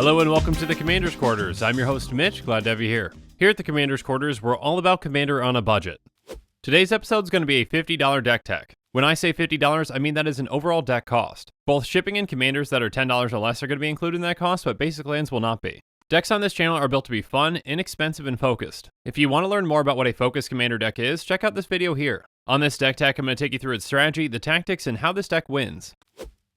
Hello and welcome to the Commander's Quarters. I'm your host Mitch, glad to have you here. Here at the Commander's Quarters, we're all about Commander on a budget. Today's episode is going to be a $50 deck tech. When I say $50, I mean that is an overall deck cost. Both shipping and commanders that are $10 or less are going to be included in that cost, but basic lands will not be. Decks on this channel are built to be fun, inexpensive, and focused. If you want to learn more about what a focused commander deck is, check out this video here. On this deck tech, I'm going to take you through its strategy, the tactics, and how this deck wins.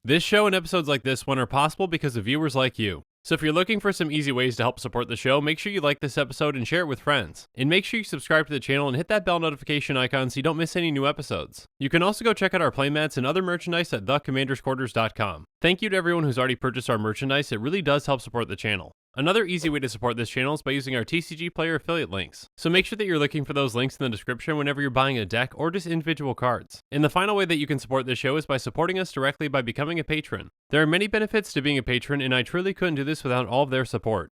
This show and episodes like this one are possible because of viewers like you. So if you're looking for some easy ways to help support the show, make sure you like this episode and share it with friends. And make sure you subscribe to the channel and hit that bell notification icon so you don't miss any new episodes. You can also go check out our playmats and other merchandise at thecommandersquarters.com. Thank you to everyone who's already purchased our merchandise, it really does help support the channel. Another easy way to support this channel is by using our TCGplayer affiliate links. So make sure that you're looking for those links in the description whenever you're buying a deck or just individual cards. And the final way that you can support this show is by supporting us directly by becoming a patron. There are many benefits to being a patron, and I truly couldn't do this without all of their support.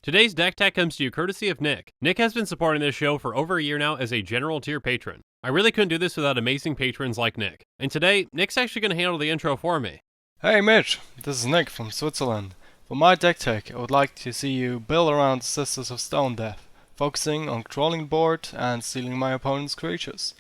Today's deck tech comes to you courtesy of Nick. Nick has been supporting this show for over a year now as a general tier patron. I really couldn't do this without amazing patrons like Nick. And today, Nick's actually going to handle the intro for me. Hey Mitch, this is Nick from Switzerland. For my deck tech, I would like to see you build around Sisters of Stone Death, focusing on controlling the board and stealing my opponent's creatures.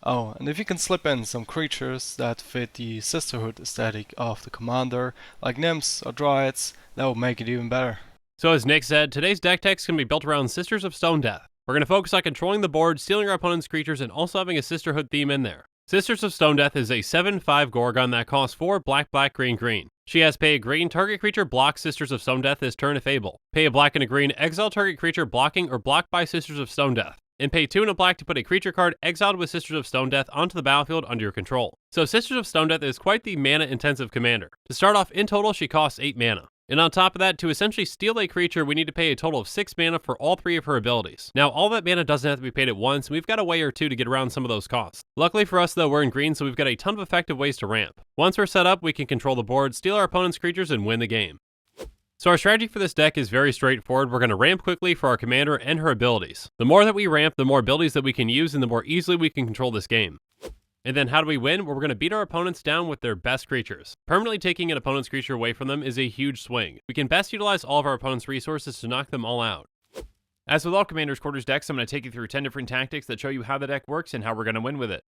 Oh, and if you can slip in some creatures that fit the Sisterhood aesthetic of the commander, like nymphs or dryads, that would make it even better. So as Nick said, today's deck tech is going to be built around Sisters of Stone Death. We're going to focus on controlling the board, stealing our opponent's creatures, and also having a Sisterhood theme in there. Sisters of Stone Death is a 7/5 Gorgon that costs 4 black, green. She has pay a green, target creature blocks Sisters of Stone Death this turn if able. Pay a black and a green, exile target creature blocking or blocked by Sisters of Stone Death. And pay 2 and a black to put a creature card exiled with Sisters of Stone Death onto the battlefield under your control. So Sisters of Stone Death is quite the mana-intensive commander. To start off, in total, she costs 8 mana. And on top of that, to essentially steal a creature, we need to pay a total of 6 mana for all 3 of her abilities. Now, all that mana doesn't have to be paid at once, and we've got a way or two to get around some of those costs. Luckily for us, though, we're in green, so we've got a ton of effective ways to ramp. Once we're set up, we can control the board, steal our opponent's creatures, and win the game. So our strategy for this deck is very straightforward. We're going to ramp quickly for our commander and her abilities. The more that we ramp, the more abilities that we can use, and the more easily we can control this game. And then how do we win? Well, we're going to beat our opponents down with their best creatures. Permanently taking an opponent's creature away from them is a huge swing. We can best utilize all of our opponent's resources to knock them all out. As with all Commander's Quarters decks, I'm going to take you through 10 different tactics that show you how the deck works and how we're going to win with it.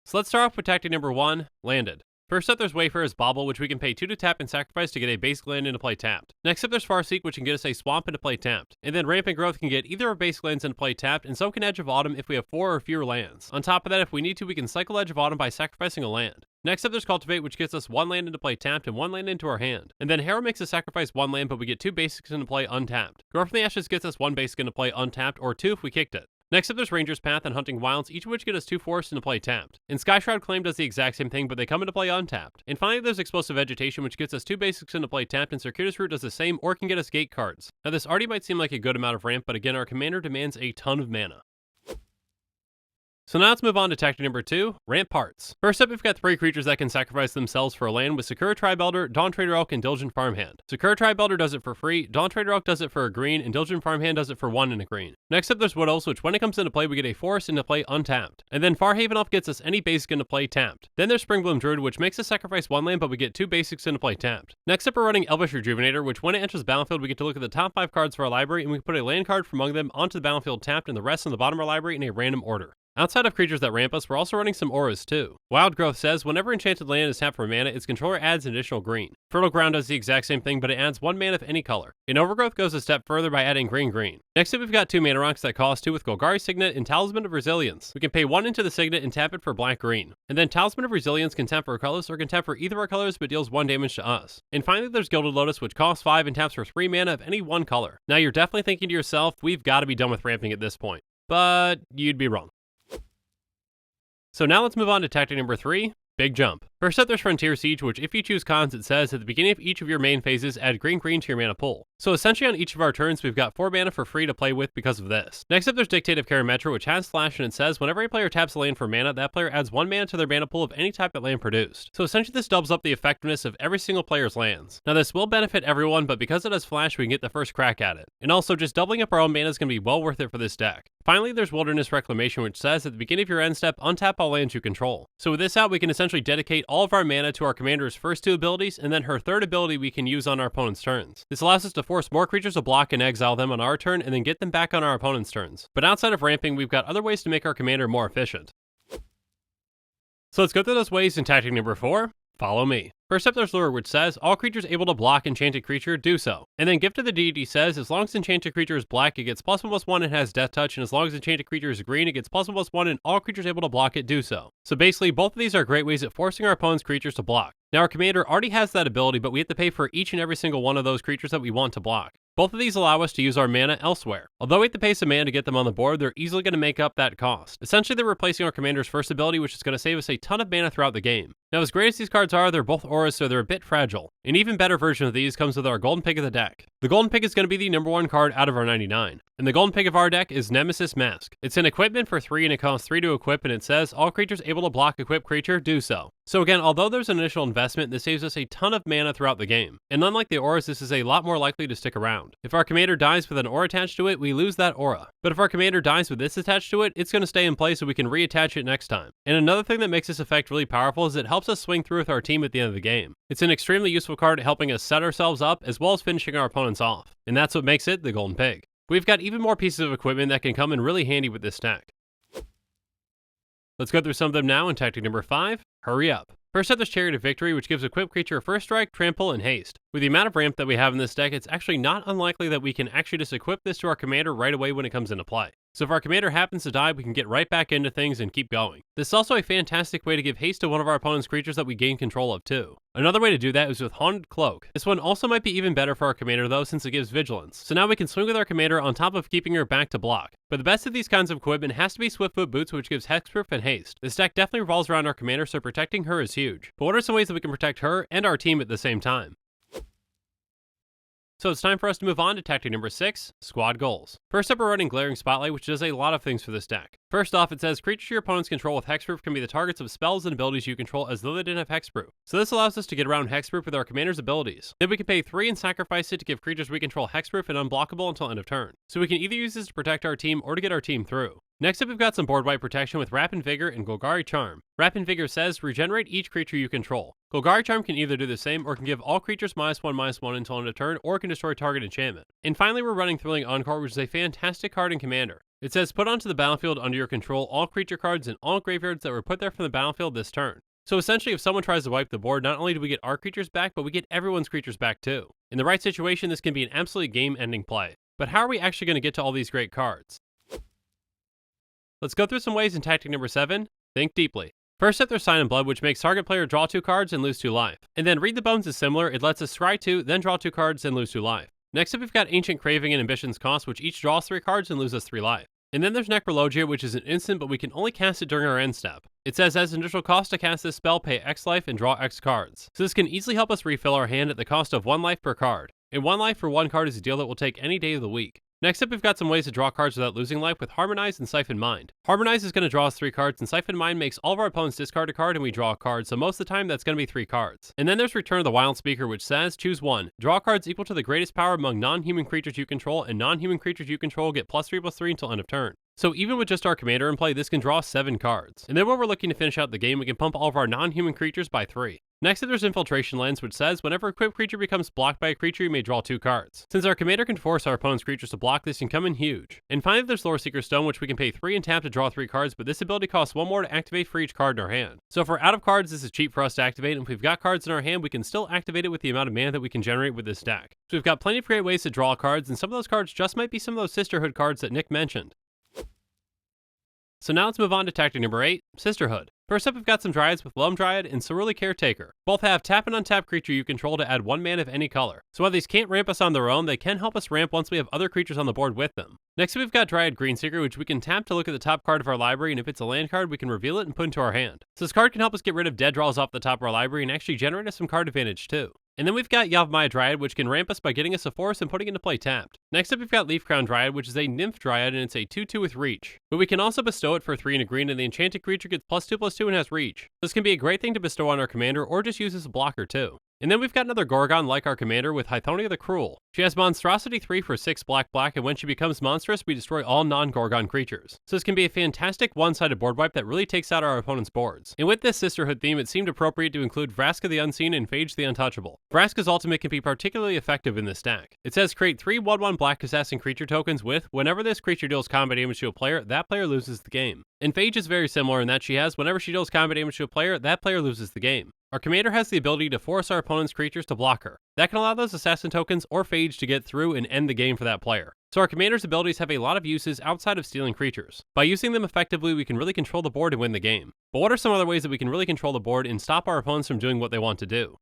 So let's start off with tactic number 1, landed. First up, there's Wayfarer's Bauble, which we can pay 2 to tap and sacrifice to get a basic land into play tapped. Next up, there's Farseek, which can get us a Swamp into play tapped. And then Rampant Growth can get either of basic lands into play tapped, and so can Edge of Autumn if we have 4 or fewer lands. On top of that, if we need to, we can cycle Edge of Autumn by sacrificing a land. Next up, there's Cultivate, which gets us 1 land into play tapped and 1 land into our hand. And then Harrow makes us sacrifice 1 land, but we get 2 basics into play untapped. Grow from the Ashes gets us 1 basic into play untapped, or 2 if we kicked it. Next up, there's Ranger's Path and Hunting Wilds, each of which get us 2 forests into play tapped. And Skyshroud Claim does the exact same thing, but they come into play untapped. And finally, there's Explosive Vegetation, which gets us 2 basics into play tapped, and Circuitous Route does the same or can get us gate cards. Now this already might seem like a good amount of ramp, but again, our commander demands a ton of mana. So now let's move on to tactic number 2, ramp parts. First up, we've got 3 creatures that can sacrifice themselves for a land with Sakura Tribe Elder, Dawn Trader Elk, and Diligent Farmhand. Sakura Tribe Elder does it for free, Dawn Trader Elk does it for a green, and Diligent Farmhand does it for 1 and a green. Next up, there's Wood Elves, which when it comes into play, we get a forest into play untapped. And then Farhaven Elf gets us any basic into play tapped. Then there's Springbloom Druid, which makes us sacrifice 1 land, but we get 2 basics into play tapped. Next up, we're running Elvish Rejuvenator, which when it enters the battlefield, we get to look at the top 5 cards for our library, and we can put a land card from among them onto the battlefield tapped, and the rest on the bottom of our library in a random order. Outside of creatures that ramp us, we're also running some auras too. Wild Growth says, whenever enchanted land is tapped for mana, its controller adds an additional green. Fertile Ground does the exact same thing, but it adds 1 mana of any color. And Overgrowth goes a step further by adding green. Next up, we've got 2 mana rocks that cost 2 with Golgari Signet and Talisman of Resilience. We can pay 1 into the Signet and tap it for black-green. And then Talisman of Resilience can tap for colors or can tap for either our colors but deals 1 damage to us. And finally, there's Gilded Lotus, which costs 5 and taps for 3 mana of any 1 color. Now you're definitely thinking to yourself, we've got to be done with ramping at this point. But you'd be wrong. So now let's move on to tactic number 3, Big Jump. First up, there's Frontier Siege, which if you choose cons, it says at the beginning of each of your main phases, add green to your mana pool. So essentially on each of our turns, we've got 4 mana for free to play with because of this. Next up, there's Dictate of Karametra, which has Slash, and it says whenever a player taps a land for mana, that player adds 1 mana to their mana pool of any type that land produced. So essentially this doubles up the effectiveness of every single player's lands. Now this will benefit everyone, but because it has Flash, we can get the first crack at it. And also, just doubling up our own mana is going to be well worth it for this deck. Finally, there's Wilderness Reclamation, which says at the beginning of your end step, untap all lands you control. So with this out, we can essentially dedicate all of our mana to our commander's first 2 abilities, and then her 3rd ability we can use on our opponent's turns. This allows us to force more creatures to block and exile them on our turn, and then get them back on our opponent's turns. But outside of ramping, we've got other ways to make our commander more efficient. So let's go through those ways in tactic number 4. Follow me. First up, there's Lure, which says, all creatures able to block enchanted creature, do so. And then Gift of the Deity says, as long as enchanted creature is black, it gets +1/+1 and has Death Touch, and as long as enchanted creature is green, it gets +1/+1 and all creatures able to block it, do so. So basically, both of these are great ways at forcing our opponent's creatures to block. Now our commander already has that ability, but we have to pay for each and every single one of those creatures that we want to block. Both of these allow us to use our mana elsewhere. Although we have to pay some mana to get them on the board, they're easily going to make up that cost. Essentially, they're replacing our commander's first ability, which is going to save us a ton of mana throughout the game. Now, as great as these cards are, they're both auras, so they're a bit fragile. An even better version of these comes with our golden pick of the deck. The golden pick is going to be the number 1 card out of our 99. And the golden pick of our deck is Nemesis Mask. It's an equipment for 3 and it costs 3 to equip, and it says, all creatures able to block equip creature, do so. So again, although there's an initial investment, this saves us a ton of mana throughout the game. And unlike the auras, this is a lot more likely to stick around. If our commander dies with an aura attached to it, we lose that aura. But if our commander dies with this attached to it, it's going to stay in place so we can reattach it next time. And another thing that makes this effect really powerful is it helps us swing through with our team at the end of the game. It's an extremely useful card at helping us set ourselves up as well as finishing our opponents off. And that's what makes it the golden pig. We've got even more pieces of equipment that can come in really handy with this deck. Let's go through some of them now in tactic number 5, hurry up. First up, there's Chariot of Victory, which gives equipped creature first strike, trample, and haste. With the amount of ramp that we have in this deck, it's actually not unlikely that we can actually just equip this to our commander right away when it comes into play. So if our commander happens to die, we can get right back into things and keep going. This is also a fantastic way to give haste to one of our opponent's creatures that we gain control of too. Another way to do that is with Haunted Cloak. This one also might be even better for our commander though, since it gives vigilance. So now we can swing with our commander on top of keeping her back to block. But the best of these kinds of equipment has to be Swiftfoot Boots, which gives hexproof and haste. This deck definitely revolves around our commander, so protecting her is huge. But what are some ways that we can protect her and our team at the same time? So it's time for us to move on to tactic number 6, squad goals. First up, we're running Glaring Spotlight, which does a lot of things for this deck. First off, it says creatures your opponents control with hexproof can be the targets of spells and abilities you control as though they didn't have hexproof. So this allows us to get around hexproof with our commander's abilities. Then we can pay 3 and sacrifice it to give creatures we control hexproof and unblockable until end of turn. So we can either use this to protect our team or to get our team through. Next up, we've got some board wipe protection with Rapid Vigor and Golgari Charm. Rapid Vigor says, regenerate each creature you control. Golgari Charm can either do the same or can give all creatures -1/-1 until end of turn, or can destroy target enchantment. And finally, we're running Thrilling Encore, which is a fantastic card in Commander. It says, put onto the battlefield under your control all creature cards in all graveyards that were put there from the battlefield this turn. So essentially, if someone tries to wipe the board, not only do we get our creatures back, but we get everyone's creatures back too. In the right situation, this can be an absolute game-ending play. But how are we actually going to get to all these great cards? Let's go through some ways in tactic number 7, think deeply. First up, there's Sign in Blood, which makes target player draw 2 cards and lose 2 life. And then Read the Bones is similar, it lets us scry 2, then draw 2 cards and lose 2 life. Next up, we've got Ancient Craving and Ambition's Cost, which each draws 3 cards and loses 3 life. And then there's Necrologia, which is an instant, but we can only cast it during our end step. It says, as initial cost to cast this spell, pay X life and draw X cards. So this can easily help us refill our hand at the cost of 1 life per card. And 1 life for 1 card is a deal that will take any day of the week. Next up, we've got some ways to draw cards without losing life with Harmonize and Siphon Mind. Harmonize is going to draw us 3 cards, and Siphon Mind makes all of our opponents discard a card and we draw a card, so most of the time that's going to be 3 cards. And then there's Return of the Wild Speaker, which says, choose 1. Draw cards equal to the greatest power among non-human creatures you control, and non-human creatures you control get +3/+3 until end of turn. So even with just our commander in play, this can draw 7 cards. And then when we're looking to finish out the game, we can pump all of our non-human creatures by 3. Next up, there's Infiltration Lens, which says, whenever a equipped creature becomes blocked by a creature, you may draw 2 cards. Since our commander can force our opponent's creatures to block, this can come in huge. And finally, there's Lore Seeker Stone, which we can pay 3 and tap to draw 3 cards, but this ability costs 1 more to activate for each card in our hand. So if we're out of cards, this is cheap for us to activate, and if we've got cards in our hand, we can still activate it with the amount of mana that we can generate with this deck. So we've got plenty of great ways to draw cards, and some of those cards just might be some of those Sisterhood cards that Nick mentioned. So now let's move on to tactic number 8, Sisterhood. First up, we've got some Dryads with Loam Dryad and Cerulean Caretaker. Both have tap and untap creature you control to add 1 mana of any color. So while these can't ramp us on their own, they can help us ramp once we have other creatures on the board with them. Next, we've got Dryad Greenseeker, which we can tap to look at the top card of our library, and if it's a land card, we can reveal it and put into our hand. So this card can help us get rid of dead draws off the top of our library and actually generate us some card advantage too. And then we've got Yavimaya Dryad, which can ramp us by getting us a forest and putting into play tapped. Next up, we've got Leaf Crown Dryad, which is a Nymph Dryad, and it's a 2/2 with reach. But we can also bestow it for 3 and a green, and the enchanted creature gets +2/+2 and has reach. This can be a great thing to bestow on our commander, or just use as a blocker too. And then we've got another Gorgon like our commander with Hythonia the Cruel. She has Monstrosity 3 for 6 black, and when she becomes monstrous, we destroy all non-Gorgon creatures. So this can be a fantastic one-sided board wipe that really takes out our opponent's boards. And with this Sisterhood theme, it seemed appropriate to include Vraska the Unseen and Phage the Untouchable. Vraska's ultimate can be particularly effective in this stack. It says create 3 1/1 black assassin creature tokens with, whenever this creature deals combat damage to a player, that player loses the game. And Phage is very similar in that she has, whenever she deals combat damage to a player, that player loses the game. Our commander has the ability to force our opponent's creatures to block her. That can allow those assassin tokens or Phage to get through and end the game for that player. So our commander's abilities have a lot of uses outside of stealing creatures. By using them effectively, we can really control the board and win the game. But what are some other ways that we can really control the board and stop our opponents from doing what they want to do?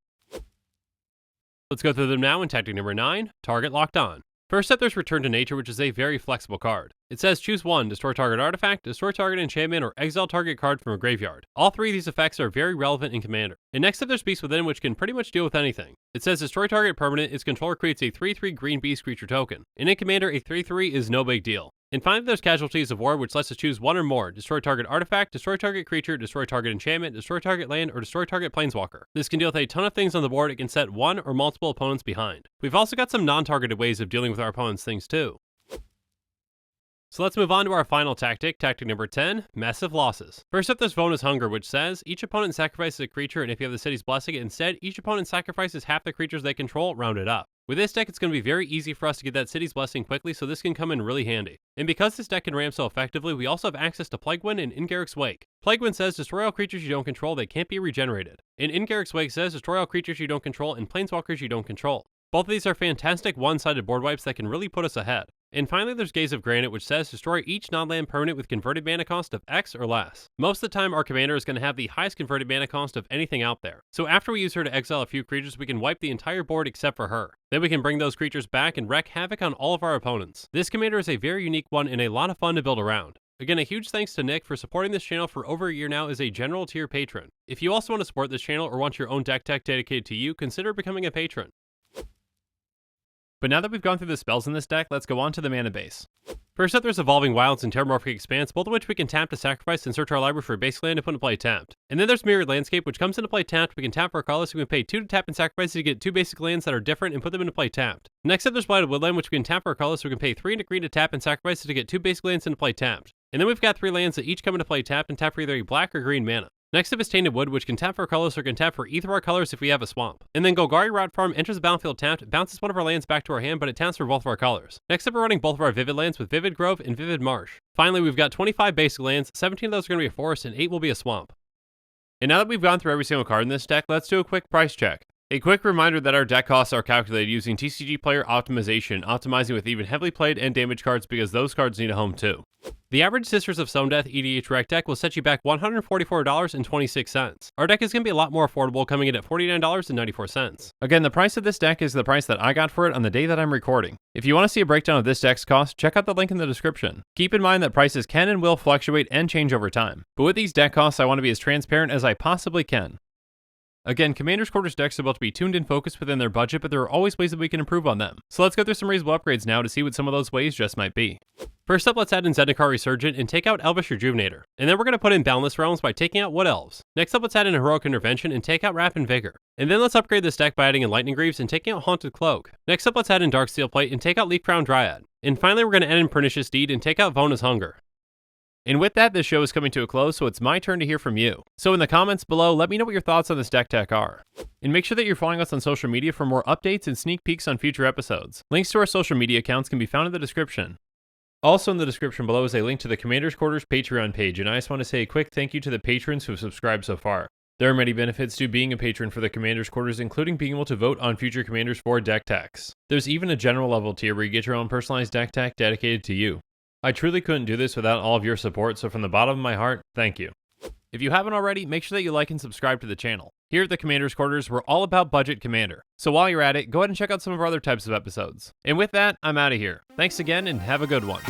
Let's go through them now in tactic number 9, Target Locked On. First up, there's Return to Nature, which is a very flexible card. It says choose 1, destroy target artifact, destroy target enchantment, or exile target card from a graveyard. All 3 of these effects are very relevant in Commander. And next up, there's Beast Within, which can pretty much deal with anything. It says destroy target permanent, its controller creates a 3/3 green beast creature token. And in Commander, a 3/3 is no big deal. And finally, there's Casualties of War, which lets us choose 1 or more. Destroy target artifact, destroy target creature, destroy target enchantment, destroy target land, or destroy target planeswalker. This can deal with a ton of things on the board. It can set 1 or multiple opponents behind. We've also got some non-targeted ways of dealing with our opponent's things too. So let's move on to our final tactic, tactic number 10, Massive Losses. First up, there's Vona's Hunger, which says, each opponent sacrifices a creature, and if you have the city's blessing, instead, each opponent sacrifices half the creatures they control, rounded up. With this deck, it's going to be very easy for us to get that city's blessing quickly, so this can come in really handy. And because this deck can ramp so effectively, we also have access to Plague Wind and Ingarrick's Wake. Plague Wind says, destroy all creatures you don't control, they can't be regenerated. And Ingarrick's Wake says, destroy all creatures you don't control and planeswalkers you don't control. Both of these are fantastic one-sided board wipes that can really put us ahead. And finally, there's Gaze of Granite, which says destroy each non-land permanent with converted mana cost of X or less. Most of the time, our commander is going to have the highest converted mana cost of anything out there. So after we use her to exile a few creatures, we can wipe the entire board except for her. Then we can bring those creatures back and wreak havoc on all of our opponents. This commander is a very unique one and a lot of fun to build around. Again, a huge thanks to Nick for supporting this channel for over a year now as a general tier patron. If you also want to support this channel or want your own deck tech dedicated to you, consider becoming a patron. But now that we've gone through the spells in this deck, let's go on to the mana base. First up, there's Evolving Wilds and Terramorphic Expanse, both of which we can tap to sacrifice and search our library for a basic land to put into play tapped. And then there's Mirrored Landscape, which comes into play tapped. We can tap for a colorless, so we can pay 2 to tap and sacrifice to get 2 basic lands that are different and put them into play tapped. Next up, there's Blighted Woodland, which we can tap for a colorless, so we can pay 3 and a green to tap and sacrifice to get 2 basic lands into play tapped. And then we've got 3 lands that each come into play tapped and tap for either a black or green mana. Next up is Tainted Wood, which can tap for colors or can tap for either of our colors if we have a swamp. And then Golgari Rot Farm enters the battlefield tapped, bounces one of our lands back to our hand, but it taps for both of our colors. Next up, we're running both of our Vivid lands with Vivid Grove and Vivid Marsh. Finally, we've got 25 basic lands, 17 of those are going to be a forest, and 8 will be a swamp. And now that we've gone through every single card in this deck, let's do a quick price check. A quick reminder that our deck costs are calculated using TCGplayer optimization, optimizing with even heavily played and damaged cards because those cards need a home too. The average Sisters of Stone Death EDH rec deck will set you back $144.26. Our deck is going to be a lot more affordable, coming in at $49.94. Again, the price of this deck is the price that I got for it on the day that I'm recording. If you want to see a breakdown of this deck's cost, check out the link in the description. Keep in mind that prices can and will fluctuate and change over time. But with these deck costs, I want to be as transparent as I possibly can. Again, Commander's Quarters decks are built to be tuned and focused within their budget, but there are always ways that we can improve on them. So let's go through some reasonable upgrades now to see what some of those ways just might be. First up, let's add in Zendikar Resurgent and take out Elvish Rejuvenator. And then we're going to put in Boundless Realms by taking out Wood Elves. Next up, let's add in Heroic Intervention and take out Wrath and Vigor. And then let's upgrade this deck by adding in Lightning Greaves and taking out Haunted Cloak. Next up, let's add in Darksteel Plate and take out Leaf Crown Dryad. And finally, we're going to add in Pernicious Deed and take out Vona's Hunger. And with that, this show is coming to a close, so it's my turn to hear from you. So in the comments below, let me know what your thoughts on this deck tech are. And make sure that you're following us on social media for more updates and sneak peeks on future episodes. Links to our social media accounts can be found in the description. Also in the description below is a link to the Commander's Quarters Patreon page, and I just want to say a quick thank you to the patrons who have subscribed so far. There are many benefits to being a patron for the Commander's Quarters, including being able to vote on future Commanders for deck techs. There's even a general level tier where you get your own personalized deck tech dedicated to you. I truly couldn't do this without all of your support, so from the bottom of my heart, thank you. If you haven't already, make sure that you like and subscribe to the channel. Here at the Commander's Quarters, we're all about budget Commander. So while you're at it, go ahead and check out some of our other types of episodes. And with that, I'm out of here. Thanks again and have a good one.